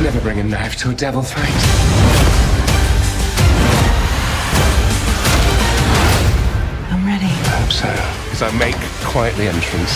Never bring a knife to a devil fight. I'm ready. I hope so, because I make quietly entrance.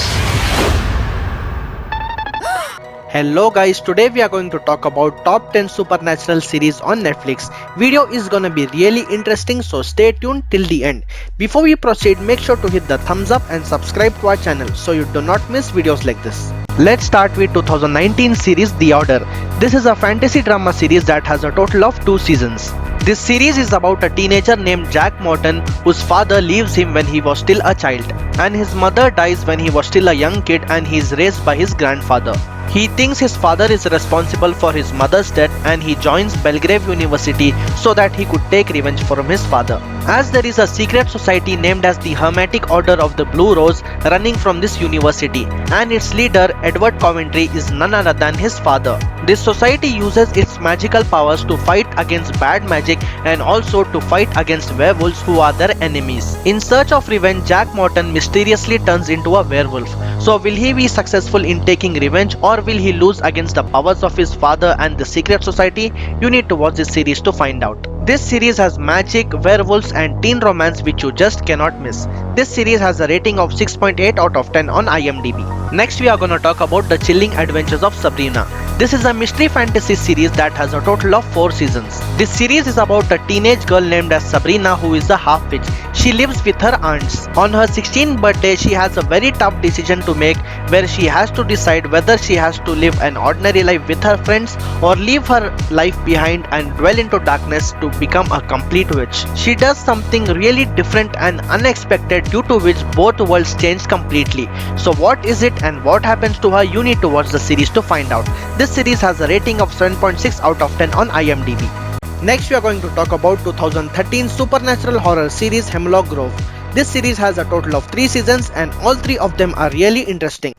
Hello guys, today we are going to talk about top 10 supernatural series on Netflix. Video is gonna be really interesting, so stay tuned till the end. Before we proceed, make sure to hit the thumbs up and subscribe to our channel so you do not miss videos like this. Let's start with 2019 series The Order. This is a fantasy drama series that has a total of 2 seasons. This series is about a teenager named Jack Morton whose father leaves him when he was still a child, and his mother dies when he was still a young kid, and he is raised by his grandfather. He thinks his father is responsible for his mother's death, and he joins Belgrave University so that he could take revenge from his father. As there is a secret society named as the Hermetic Order of the Blue Rose running from this university, and its leader Edward Coventry is none other than his father. This society uses its magical powers to fight against bad magic and also to fight against werewolves who are their enemies. In search of revenge, Jack Morton mysteriously turns into a werewolf. So will he be successful in taking revenge, or will he lose against the powers of his father and the secret society? You need to watch this series to find out. This series has magic, werewolves and teen romance which you just cannot miss. This series has a rating of 6.8 out of 10 on IMDb. Next we are gonna talk about the chilling adventures of Sabrina. This is a mystery fantasy series that has a total of 4 seasons. This series is about a teenage girl named as Sabrina who is a half-witch. She lives with her aunts. On her 16th birthday, she has a very tough decision to make where she has to decide whether she has to live an ordinary life with her friends or leave her life behind and dwell into darkness to become a complete witch. She does something really different and unexpected, due to which both worlds change completely. So what is it and what happens to her? You need to watch the series to find out. This series has a rating of 7.6 out of 10 on IMDb. Next we are going to talk about 2013 supernatural horror series Hemlock Grove. This series has a total of 3 seasons and all 3 of them are really interesting.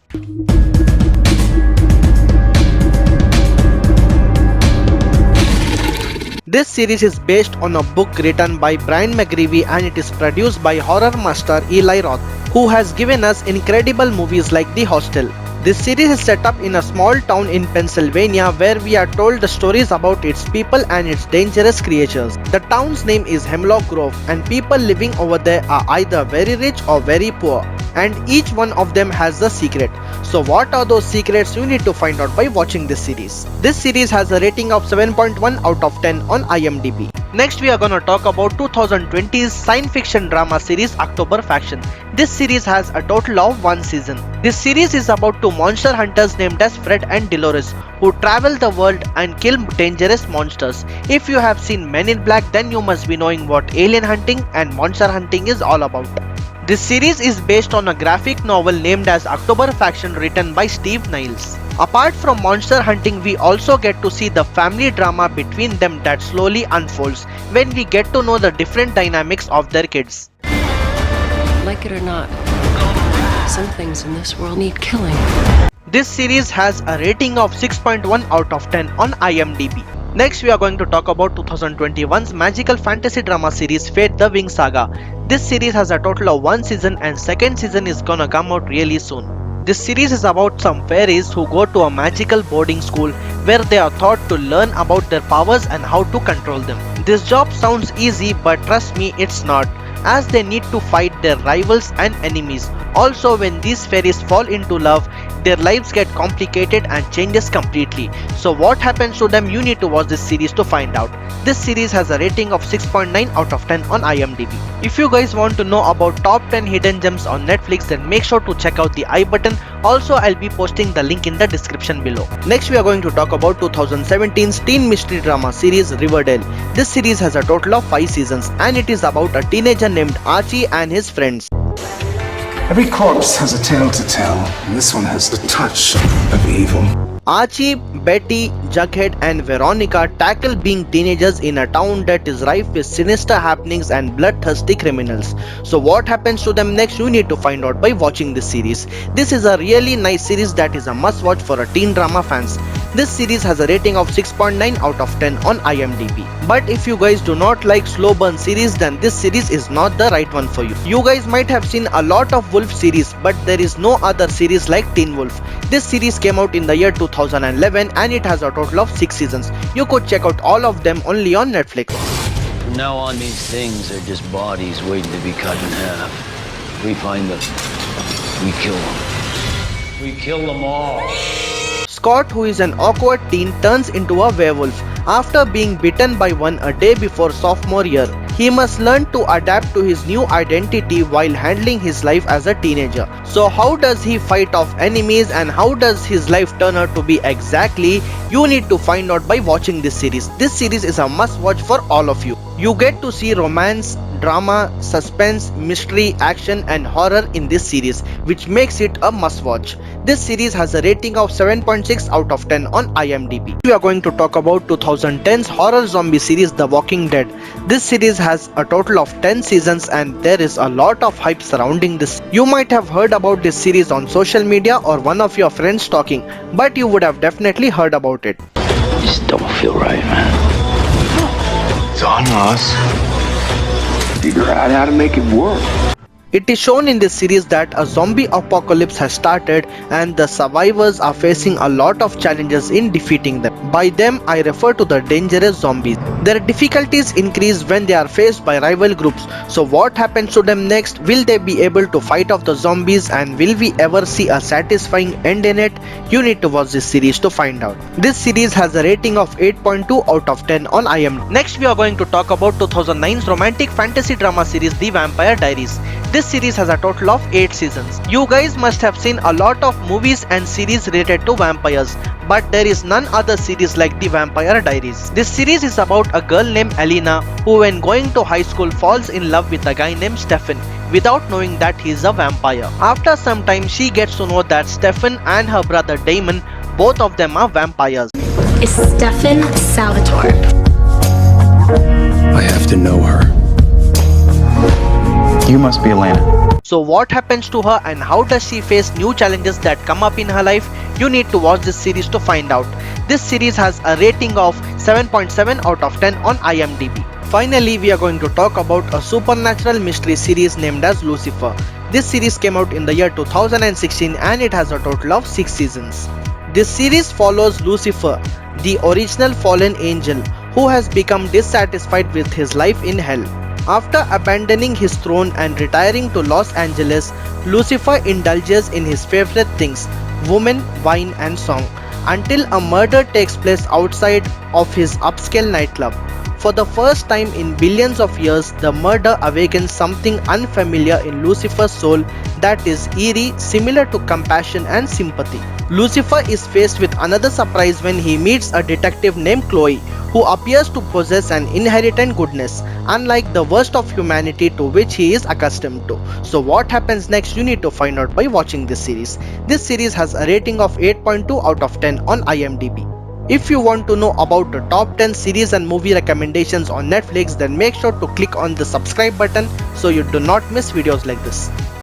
This series is based on a book written by Brian McGreevy, and it is produced by horror master Eli Roth, who has given us incredible movies like The Hostel. This series is set up in a small town in Pennsylvania where we are told the stories about its people and its dangerous creatures. The town's name is Hemlock Grove, and people living over there are either very rich or very poor, and each one of them has a secret. So what are those secrets? You need to find out by watching this series. This series has a rating of 7.1 out of 10 on IMDb. Next we are gonna talk about 2020's science fiction drama series October Faction. This series has a total of 1 season. This series is about 2 monster hunters named as Fred and Dolores who travel the world and kill dangerous monsters. If you have seen Men in Black, then you must be knowing what alien hunting and monster hunting is all about. This series is based on a graphic novel named as October Faction written by Steve Niles. Apart from monster hunting, we also get to see the family drama between them that slowly unfolds when we get to know the different dynamics of their kids. Like it or not, some things in this world need killing. This series has a rating of 6.1 out of 10 on IMDb. Next we are going to talk about 2021's magical fantasy drama series Fate the Wing Saga. This series has a total of 1 season and second season is gonna come out really soon. This series is about some fairies who go to a magical boarding school where they are taught to learn about their powers and how to control them. This job sounds easy, but trust me, it's not, as they need to fight their rivals and enemies. Also, when these fairies fall into love, their lives get complicated and changes completely. So what happens to them? You need to watch this series to find out. This series has a rating of 6.9 out of 10 on IMDb. If you guys want to know about top 10 hidden gems on Netflix, then make sure to check out the I button. Also, I'll be posting the link in the description below. Next we are going to talk about 2017's teen mystery drama series Riverdale. This series has a total of 5 seasons and it is about a teenager named Archie and his friends. Every corpse has a tale to tell, and this one has the touch of evil. Archie, Betty, Jughead and Veronica tackle being teenagers in a town that is rife with sinister happenings and bloodthirsty criminals. So what happens to them next? You need to find out by watching this series. This is a really nice series that is a must watch for a teen drama fans. This series has a rating of 6.9 out of 10 on IMDb. But if you guys do not like slow burn series, then this series is not the right one for you. You guys might have seen a lot of Wolf series, but there is no other series like Teen Wolf. This series came out in the year 2011 and it has a total of 6 seasons. You could check out all of them only on Netflix. From now on, these things are just bodies waiting to be cut in half. We find them. We kill them. We kill them all. Scott, who is an awkward teen, turns into a werewolf after being bitten by one a day before sophomore year. He must learn to adapt to his new identity while handling his life as a teenager. So how does he fight off enemies and how does his life turn out to be exactly? You need to find out by watching this series. This series is a must watch for all of you. You get to see romance, drama, suspense, mystery, action and horror in this series, which makes it a must watch. This series has a rating of 7.6 out of 10 on IMDb. We are going to talk about 2010's horror zombie series The Walking Dead. This series has a total of 10 seasons and there is a lot of hype surrounding this. You might have heard about this series on social media or one of your friends talking, but you would have definitely heard about it. Just don't feel right, man. It's on us. Figure out how to make it work. It is shown in this series that a zombie apocalypse has started and the survivors are facing a lot of challenges in defeating them. By them, I refer to the dangerous zombies. Their difficulties increase when they are faced by rival groups. So what happens to them next? Will they be able to fight off the zombies and will we ever see a satisfying end in it? You need to watch this series to find out. This series has a rating of 8.2 out of 10 on IMDb. Next we are going to talk about 2009's romantic fantasy drama series The Vampire Diaries. This series has a total of 8 seasons. You guys must have seen a lot of movies and series related to vampires, but there is none other series like The Vampire Diaries. This series is about a girl named Elena who when going to high school falls in love with a guy named Stefan without knowing that he is a vampire. After some time she gets to know that Stefan and her brother Damon, both of them are vampires. Is Stefan Salvatore. I have to know her. You must be Elena. So what happens to her and how does she face new challenges that come up in her life? You need to watch this series to find out. This series has a rating of 7.7 out of 10 on IMDb. Finally, we are going to talk about a supernatural mystery series named as Lucifer. This series came out in the year 2016 and it has a total of 6 seasons. This series follows Lucifer, the original fallen angel, who has become dissatisfied with his life in hell. After abandoning his throne and retiring to Los Angeles, Lucifer indulges in his favorite things, women, wine and song, until a murder takes place outside of his upscale nightclub. For the first time in billions of years, the murder awakens something unfamiliar in Lucifer's soul that is eerie, similar to compassion and sympathy. Lucifer is faced with another surprise when he meets a detective named Chloe, who appears to possess an inherent goodness, unlike the worst of humanity to which he is accustomed to. So what happens next? You need to find out by watching this series. This series has a rating of 8.2 out of 10 on IMDb. If you want to know about the top 10 series and movie recommendations on Netflix, then make sure to click on the subscribe button so you do not miss videos like this.